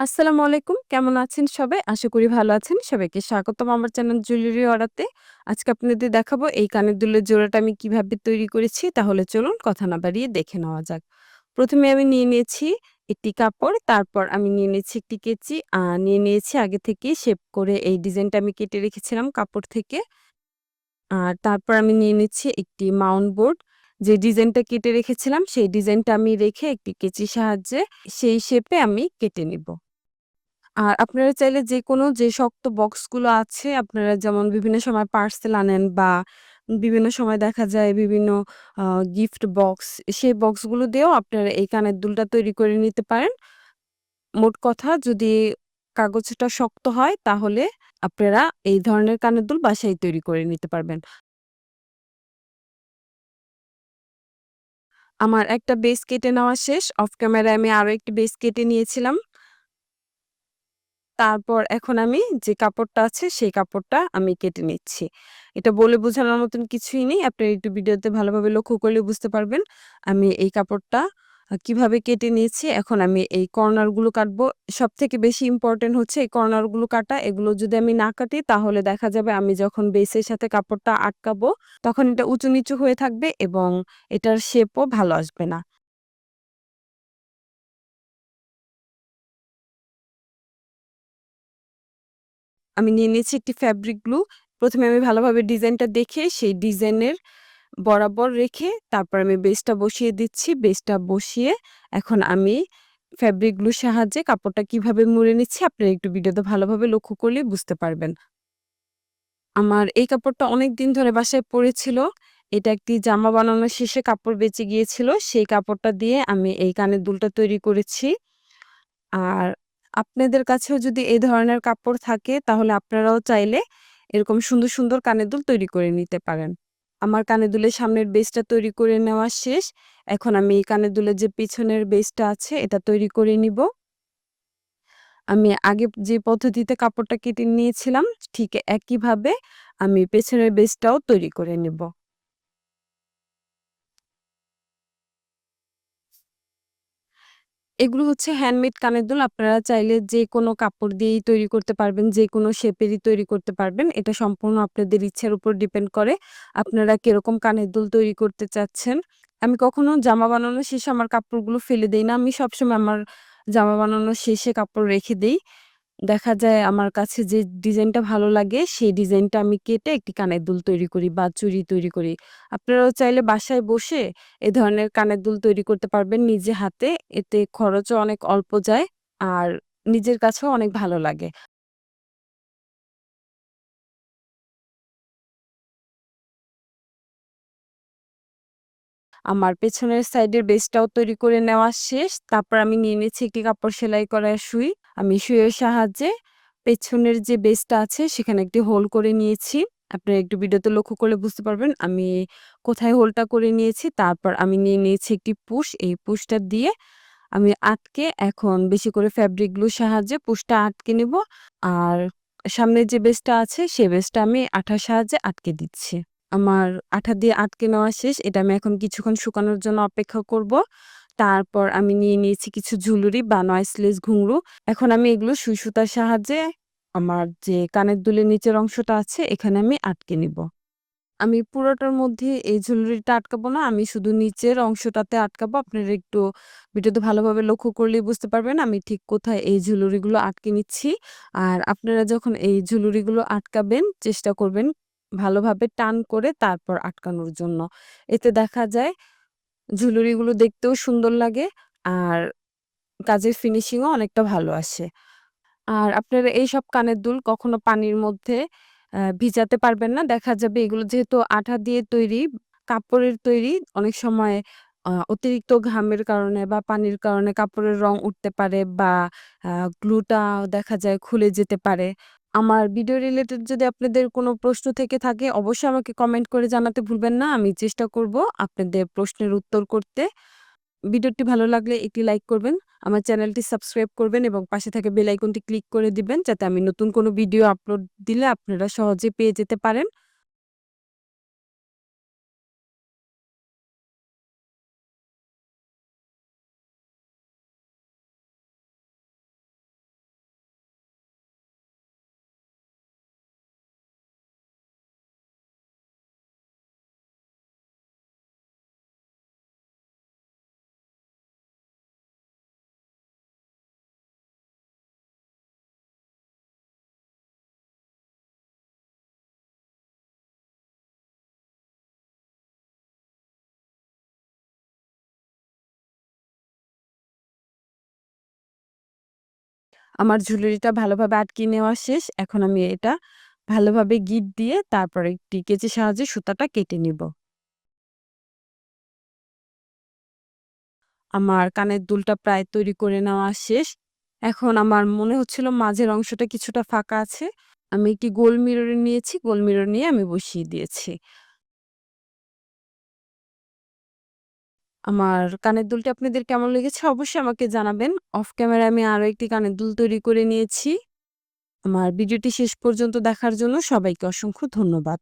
আসসালামু আলাইকুম। কেমন আছেন সবাই? আশা করি ভালো আছেন। সবাইকে স্বাগতম আমার চ্যানেল জুয়েলারি অর্ডারতে। আজকে আপনাদের দেখাবো এই কানের দুলের জোড়াটা আমি কিভাবে তৈরি করেছি। তাহলে চলুন কথা না বাড়িয়ে দেখে নেওয়া যাক। ১ম এ আমি নিয়ে নিয়েছি একটি কাপড়, তারপর আমি নিয়ে নিয়েছি একটি কেচি, নিয়ে নিয়েছি আগে থেকেই শেপ করে এই ডিজাইনটা আমি কেটে রেখেছিলাম কাপড় থেকে। আর তারপর আমি নিয়ে নিচ্ছি একটি মাউন্ট বোর্ড। যে ডিজাইনটা কেটে রেখেছিলাম সেই ডিজাইনটা আমি রেখে একটি কেচির সাহায্যে সেই শেপে আমি কেটে নিব। আর আপনারা চাইলে যেকোনো যে শক্ত বক্সগুলো আছে, আপনারা যেমন বিভিন্ন সময় পার্সেল আনেন বা বিভিন্ন সময় দেখা যায় বিভিন্ন আ গিফট বক্স, সেই বক্সগুলো দিয়েও আপনারা এই কানের দুলটা তৈরি করে নিতে পারেন। মোট কথা যদি কাগজটা শক্ত হয় তাহলে আপনারা এই ধরনের কানের দুল বাসায় তৈরি করে নিতে পারবেন। আমার একটা বেস কেটে নেওয়া শেষ। অফ ক্যামেরায় আমি আরো একটি বেস কেটে নিয়েছিলাম। তারপর এখন আমি যে কাপড়টা আছে সেই কাপড়টা আমি কেটে নিচ্ছি। এটা বলে বোঝানোর মতন কিছুই নেই। আপনারা একটু ভিডিওতে ভালোভাবে লক্ষ্য করলে বুঝতে পারবেন। আমি এই কাপড়টা কিভাবে কেটে নিয়েছি। এখন আমি এই কর্নার গুলো কাটবো। সবথেকে বেশি ইম্পোর্টেন্ট হচ্ছে এই কর্নার গুলো কাটা। এগুলো যদি আমি না কাটি তাহলে দেখা যাবে আমি যখন বেসের সাথে কাপড়টা আটকাবো তখন এটা উঁচু-নিচু হয়ে থাকবে এবং এটার শেপও ভালো আসবে না। আমি নিয়ে নিয়েছি একটি ফেব্রিক গ্লু। ১ম এ আমি ভালোভাবে ডিজাইনটা দেখে সেই ডিজাইনের বরাবর রেখে তারপর আমি বেসটা বসিয়ে দিচ্ছি। বেসটা বসিয়ে এখন আমি ফেব্রিক গ্লুর সাহায্যে কাপড়টা কিভাবে মুড়ে নিচ্ছি আপনারা একটু ভিডিওতে ভালোভাবে লক্ষ্য করলেই বুঝতে পারবেন। আমার এই কাপড়টা অনেকদিন ধরে বাসায় পড়েছিল। এটা একটি জামা বানানোর শেষে কাপড় বেঁচে গিয়েছিল। সেই কাপড়টা দিয়ে আমি এই কানের দুলটা তৈরি করেছি। আর আপনাদের কাছেও যদি এই ধরনের কাপড় থাকে তাহলে আপনারাও চাইলে এরকম সুন্দর, সুন্দর কানের দুল তৈরি করে নিতে পারেন। আমার কানের দুলের সামনের বেসটা তৈরি করে নেওয়া শেষ। এখন আমি এই কানের দুলের যে পিছনের বেসটা আছে এটা তৈরি করে নিব। আমি আগে যে পদ্ধতিতে কাপড়টা কেটে নিয়েছিলাম ঠিক একইভাবে আমি পেছনের বেসটাও তৈরি করে নিব। এগুলো হচ্ছে হ্যান্ডমেড কানের দুল। আপনারা চাইলে যেকোনো কাপড় দিয়েই তৈরি করতে পারবেন, যেকোনো শেপেরই তৈরি করতে পারবেন। এটা সম্পূর্ণ আপনাদের ইচ্ছার উপর ডিপেন্ড করে। আপনারা কিরকম কানের দুল তৈরি করতে চাচ্ছেন। আমি কখনো জামা বানানোর শেষে আমার কাপড়গুলো ফেলে দেই না। আমি সবসময় আমার জামা বানানোর শেষে কাপড় রেখে দেই। দেখা যায় আমার কাছে যে ডিজাইনটা ভালো লাগে সেই ডিজাইনটা আমি কেটে একটি কানের দুল তৈরি করি বা চুড়ি তৈরি করি। আপনারাও চাইলে বাসায় বসে এ ধরনের কানের দুল তৈরি করতে পারবেন নিজে হাতে। এতে খরচও অনেক অল্প যায় আর নিজের কাছেও অনেক ভালো লাগে। আমার পেছনের সাইডের বেসটাও তৈরি করে নেওয়া শেষ। তারপর আমি নিয়ে নিয়েছি একটি কাপড় সেলাই করা সুই। আমি সুইয়ের সাহায্যে পেছনের যে বেসটা আছে সেখানে একটি হোল করে নিয়েছি। আপনারা একটু ভিডিওতে লক্ষ্য করলে বুঝতে পারবেন আমি কোথায় হোলটা করে নিয়েছি। তারপর আমি নিয়ে নিয়েছি একটি পুশ। এই পুশটা দিয়ে আমি আটকে এখন বেশি করে ফেব্রিক গ্লুর সাহায্যে পুশটা আটকে নিব। আর সামনের যে বেসটা আছে সে বেসটা আমি আঠার সাহায্যে আটকে দিচ্ছি। আমার আঠা দিয়ে আটকে নেওয়া শেষ। এটা আমি এখন কিছুক্ষণ শুকানোর জন্য অপেক্ষা করব। তারপর আমি নিয়ে নিয়েছি কিছু ঝুলুরি বা নয়েসলেস ঘুঙরু। এখন আমি এগুলো সুই সুতার সাহায্যে আমার যে কানের দুলের নিচের অংশটা আছে এখানে আমি আটকে নিব। আমি পুরোটার মধ্যে এই ঝুলরিটা আটকাবো না। আমি শুধু নিচের অংশটাতে আটকাবো। আপনারা একটু ভিডিওতে ভালোভাবে লক্ষ্য করলেই বুঝতে পারবেন আমি ঠিক কোথায় এই ঝুলুরিগুলো আটকে নিচ্ছি। আর আপনারা যখন এই ঝুলুরিগুলো আটকাবেন চেষ্টা করবেন ভালোভাবে টান করে তারপর আটকানোর জন্য। এতে দেখা যায় ঝুলুরিগুলো দেখতেও সুন্দর লাগে আর কাজের ফিনিশিংও অনেকটা ভালো আসে। আর আপনারা এইসব কানের দুল কখনো পানির মধ্যে ভিজাতে পারবেন না। দেখা যাবে এগুলো যেহেতু আঠা দিয়ে তৈরি, কাপড়ের তৈরি অনেক সময় অতিরিক্ত ঘামের কারণে বা পানির কারণে কাপড়ের রং উঠতে পারে বা গ্লুটা দেখা যায় খুলে যেতে পারে। আমার ভিডিও রিলেটেড যদি আপনাদের কোনো প্রশ্ন থেকে থাকে অবশ্যই আমাকে কমেন্ট করে জানাতে ভুলবেন না। আমি চেষ্টা করব আপনাদের প্রশ্নের উত্তর করতে। ভিডিওটি ভালো লাগলে একটি লাইক করবেন। আমার চ্যানেলটি সাবস্ক্রাইব করবেন এবং পাশে থাকা বেল আইকনটি ক্লিক করে দিবেন যাতে আমি নতুন কোনো ভিডিও আপলোড দিলে আপনারা সহজে পেয়ে যেতে পারেন। আমার ঝুলরিটা ভালোভাবে আটকিয়ে নেওয়া শেষ। এখন আমি এটা ভালোভাবে গিঁট দিয়ে তারপরে একটি কেঁচির সাহায্যে সুতাটা কেটে নিব। আমার কানের দুলটা প্রায় তৈরি করে নেওয়া শেষ। এখন আমার মনে হচ্ছিল মাঝের অংশটা কিছুটা ফাঁকা আছে। আমি একটি গোল মিরর নিয়েছি, গোল মিরর নিয়ে আমি বসিয়ে দিয়েছি। আমার কানের দুলটি আপনাদের কেমন লেগেছে অবশ্যই আমাকে জানাবেন। অফ ক্যামেরায় আমি আরো একটি কানের দুল তৈরি করে নিয়েছি। আমার ভিডিওটি শেষ পর্যন্ত দেখার জন্য সবাইকে অসংখ্য ধন্যবাদ।